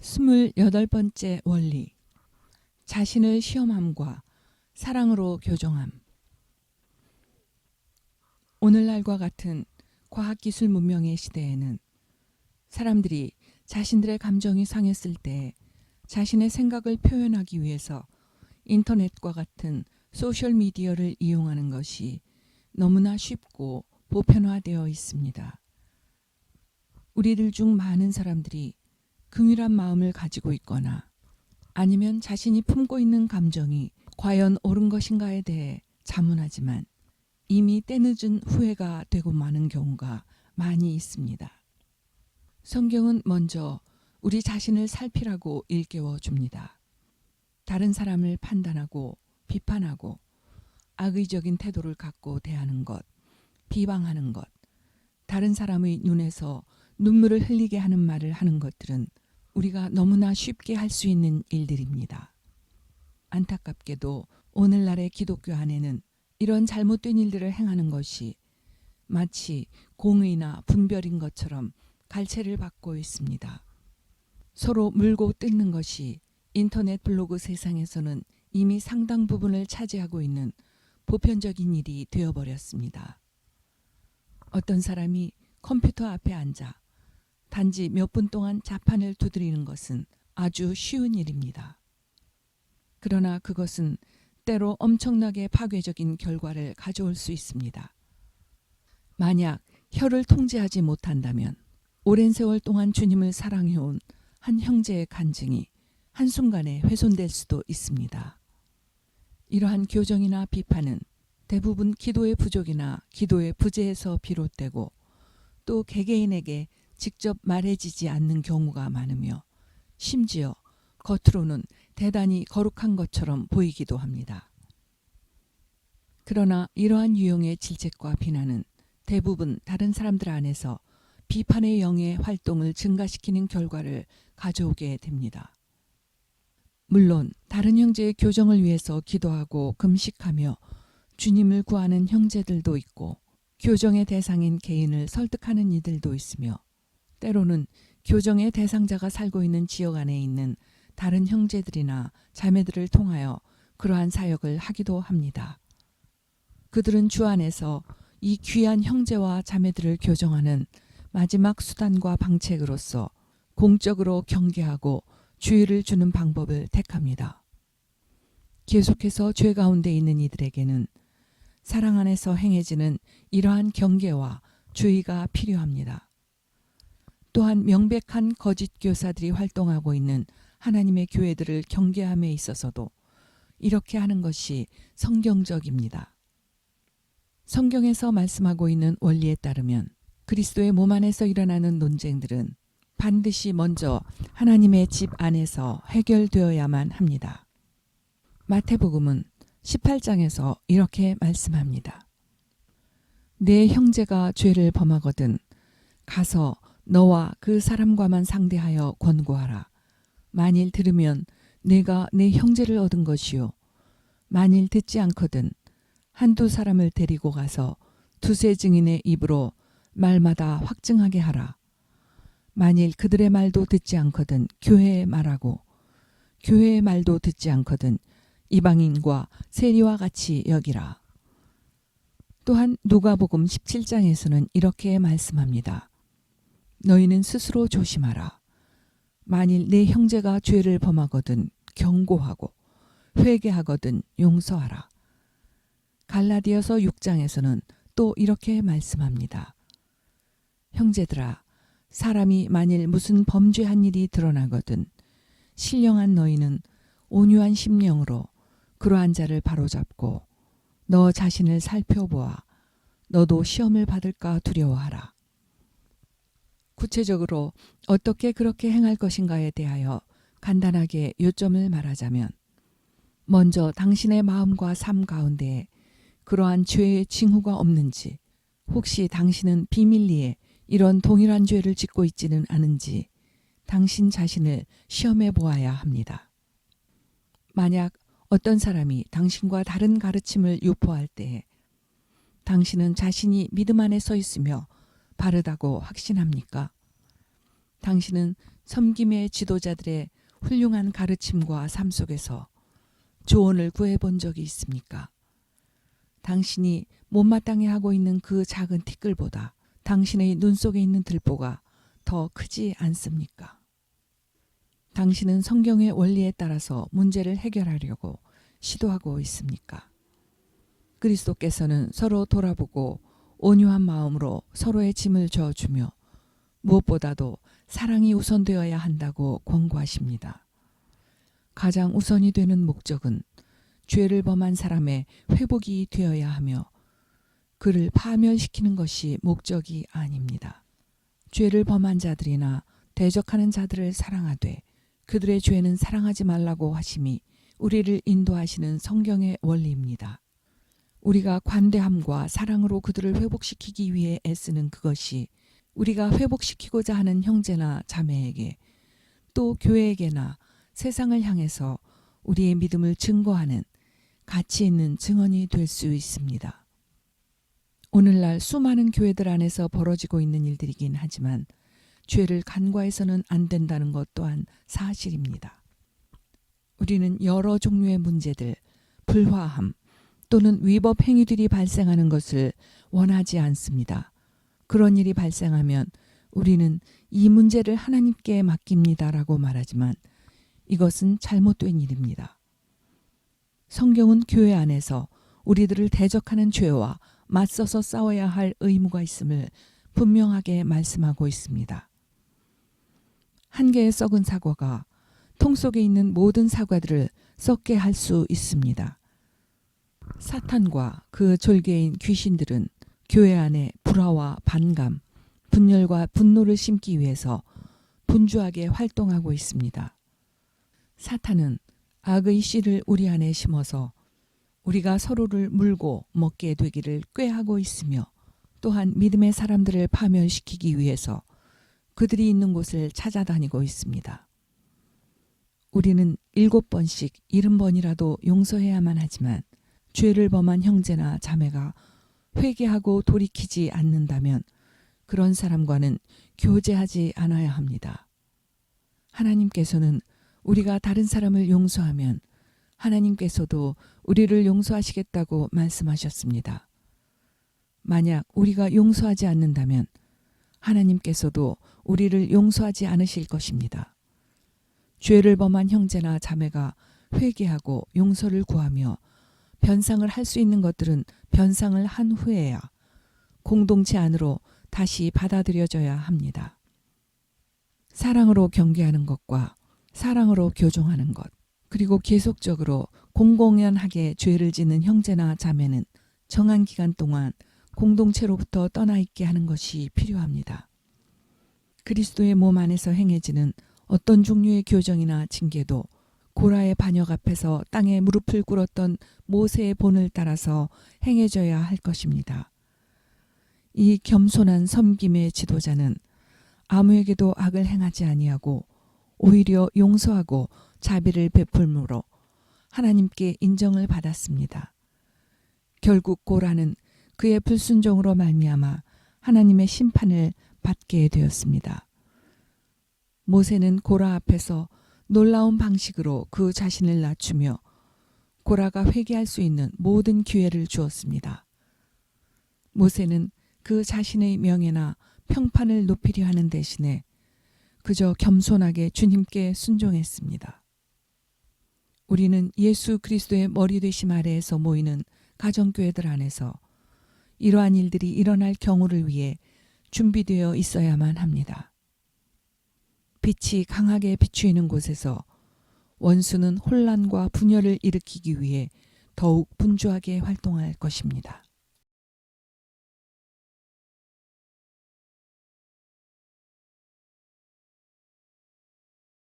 28번째 원리. 자신을 시험함과 사랑으로 교정함. 오늘날과 같은 과학기술 문명의 시대에는 사람들이 자신들의 감정이 상했을 때 자신의 생각을 표현하기 위해서 인터넷과 같은 소셜미디어를 이용하는 것이 너무나 쉽고 보편화되어 있습니다. 우리들 중 많은 사람들이 긍휼한 마음을 가지고 있거나 아니면 자신이 품고 있는 감정이 과연 옳은 것인가에 대해 자문하지만 이미 때늦은 후회가 되고 마는 경우가 많이 있습니다. 성경은 먼저 우리 자신을 살피라고 일깨워 줍니다. 다른 사람을 판단하고 비판하고 악의적인 태도를 갖고 대하는 것, 비방하는 것, 다른 사람의 눈에서 눈물을 흘리게 하는 말을 하는 것들은 우리가 너무나 쉽게 할 수 있는 일들입니다. 안타깝게도 오늘날의 기독교 안에는 이런 잘못된 일들을 행하는 것이 마치 공의나 분별인 것처럼 갈채를 받고 있습니다. 서로 물고 뜯는 것이 인터넷 블로그 세상에서는 이미 상당 부분을 차지하고 있는 보편적인 일이 되어버렸습니다. 어떤 사람이 컴퓨터 앞에 앉아 단지 몇 분 동안 자판을 두드리는 것은 아주 쉬운 일입니다. 그러나 그것은 때로 엄청나게 파괴적인 결과를 가져올 수 있습니다. 만약 혀를 통제하지 못한다면 오랜 세월 동안 주님을 사랑해온 한 형제의 간증이 한순간에 훼손될 수도 있습니다. 이러한 교정이나 비판은 대부분 기도의 부족이나 기도의 부재에서 비롯되고 또 개개인에게 직접 말해지지 않는 경우가 많으며 심지어 겉으로는 대단히 거룩한 것처럼 보이기도 합니다. 그러나 이러한 유형의 질책과 비난은 대부분 다른 사람들 안에서 비판의 영의 활동을 증가시키는 결과를 가져오게 됩니다. 물론 다른 형제의 교정을 위해서 기도하고 금식하며 주님을 구하는 형제들도 있고 교정의 대상인 개인을 설득하는 이들도 있으며 때로는 교정의 대상자가 살고 있는 지역 안에 있는 다른 형제들이나 자매들을 통하여 그러한 사역을 하기도 합니다. 그들은 주 안에서 이 귀한 형제와 자매들을 교정하는 마지막 수단과 방책으로서 공적으로 경계하고 주의를 주는 방법을 택합니다. 계속해서 죄 가운데 있는 이들에게는 사랑 안에서 행해지는 이러한 경계와 주의가 필요합니다. 또한 명백한 거짓 교사들이 활동하고 있는 하나님의 교회들을 경계함에 있어서도 이렇게 하는 것이 성경적입니다. 성경에서 말씀하고 있는 원리에 따르면 그리스도의 몸 안에서 일어나는 논쟁들은 반드시 먼저 하나님의 집 안에서 해결되어야만 합니다. 마태복음은 18장에서 이렇게 말씀합니다. 내 형제가 죄를 범하거든 가서 너와 그 사람과만 상대하여 권고하라. 만일 들으면 내가 내 형제를 얻은 것이요. 만일 듣지 않거든 한두 사람을 데리고 가서 두세 증인의 입으로 말마다 확증하게 하라. 만일 그들의 말도 듣지 않거든 교회에 말하고 교회의 말도 듣지 않거든 이방인과 세리와 같이 여기라. 또한 누가복음 17장에서는 이렇게 말씀합니다. 너희는 스스로 조심하라. 만일 내 형제가 죄를 범하거든 경고하고 회개하거든 용서하라. 갈라디아서 6장에서는 또 이렇게 말씀합니다. 형제들아, 사람이 만일 무슨 범죄한 일이 드러나거든 신령한 너희는 온유한 심령으로 그러한 자를 바로잡고 너 자신을 살펴보아 너도 시험을 받을까 두려워하라. 구체적으로 어떻게 그렇게 행할 것인가에 대하여 간단하게 요점을 말하자면 먼저 당신의 마음과 삶 가운데에 그러한 죄의 징후가 없는지 혹시 당신은 비밀리에 이런 동일한 죄를 짓고 있지는 않은지 당신 자신을 시험해 보아야 합니다. 만약 어떤 사람이 당신과 다른 가르침을 유포할 때에 당신은 자신이 믿음 안에 서 있으며 바르다고 확신합니까? 당신은 섬김의 지도자들의 훌륭한 가르침과 삶 속에서 조언을 구해본 적이 있습니까? 당신이 못마땅해 하고 있는 그 작은 티끌보다 당신의 눈 속에 있는 들보가 더 크지 않습니까? 당신은 성경의 원리에 따라서 문제를 해결하려고 시도하고 있습니까? 그리스도께서는 서로 돌아보고 온유한 마음으로 서로의 짐을 져주며 무엇보다도 사랑이 우선되어야 한다고 권고하십니다. 가장 우선이 되는 목적은 죄를 범한 사람의 회복이 되어야 하며 그를 파멸시키는 것이 목적이 아닙니다. 죄를 범한 자들이나 대적하는 자들을 사랑하되 그들의 죄는 사랑하지 말라고 하심이 우리를 인도하시는 성경의 원리입니다. 우리가 관대함과 사랑으로 그들을 회복시키기 위해 애쓰는 그것이 우리가 회복시키고자 하는 형제나 자매에게 또 교회에게나 세상을 향해서 우리의 믿음을 증거하는 가치 있는 증언이 될 수 있습니다. 오늘날 수많은 교회들 안에서 벌어지고 있는 일들이긴 하지만 죄를 간과해서는 안 된다는 것 또한 사실입니다. 우리는 여러 종류의 문제들, 불화함 또는 위법 행위들이 발생하는 것을 원하지 않습니다. 그런 일이 발생하면 우리는 이 문제를 하나님께 맡깁니다라고 말하지만 이것은 잘못된 일입니다. 성경은 교회 안에서 우리들을 대적하는 죄와 맞서서 싸워야 할 의무가 있음을 분명하게 말씀하고 있습니다. 한 개의 썩은 사과가 통 속에 있는 모든 사과들을 썩게 할 수 있습니다. 사탄과 그 졸개인 귀신들은 교회 안에 불화와 반감, 분열과 분노를 심기 위해서 분주하게 활동하고 있습니다. 사탄은 악의 씨를 우리 안에 심어서 우리가 서로를 물고 먹게 되기를 꾀하고 있으며 또한 믿음의 사람들을 파멸시키기 위해서 그들이 있는 곳을 찾아다니고 있습니다. 우리는 7번씩 70번이라도 용서해야만 하지만 죄를 범한 형제나 자매가 회개하고 돌이키지 않는다면 그런 사람과는 교제하지 않아야 합니다. 하나님께서는 우리가 다른 사람을 용서하면 하나님께서도 우리를 용서하시겠다고 말씀하셨습니다. 만약 우리가 용서하지 않는다면 하나님께서도 우리를 용서하지 않으실 것입니다. 죄를 범한 형제나 자매가 회개하고 용서를 구하며 변상을 할 수 있는 것들은 변상을 한 후에야 공동체 안으로 다시 받아들여져야 합니다. 사랑으로 경계하는 것과 사랑으로 교종하는 것, 그리고 계속적으로 공공연하게 죄를 짓는 형제나 자매는 정한 기간 동안 공동체로부터 떠나 있게 하는 것이 필요합니다. 그리스도의 몸 안에서 행해지는 어떤 종류의 교정이나 징계도 고라의 반역 앞에서 땅에 무릎을 꿇었던 모세의 본을 따라서 행해져야 할 것입니다. 이 겸손한 섬김의 지도자는 아무에게도 악을 행하지 아니하고 오히려 용서하고 자비를 베풀므로 하나님께 인정을 받았습니다. 결국 고라는 그의 불순종으로 말미암아 하나님의 심판을 받게 되었습니다. 모세는 고라 앞에서 놀라운 방식으로 그 자신을 낮추며 고라가 회개할 수 있는 모든 기회를 주었습니다. 모세는 그 자신의 명예나 평판을 높이려 하는 대신에 그저 겸손하게 주님께 순종했습니다. 우리는 예수 그리스도의 머리 되심 아래에서 모이는 가정교회들 안에서 이러한 일들이 일어날 경우를 위해 준비되어 있어야만 합니다. 빛이 강하게 비추이는 곳에서 원수는 혼란과 분열을 일으키기 위해 더욱 분주하게 활동할 것입니다.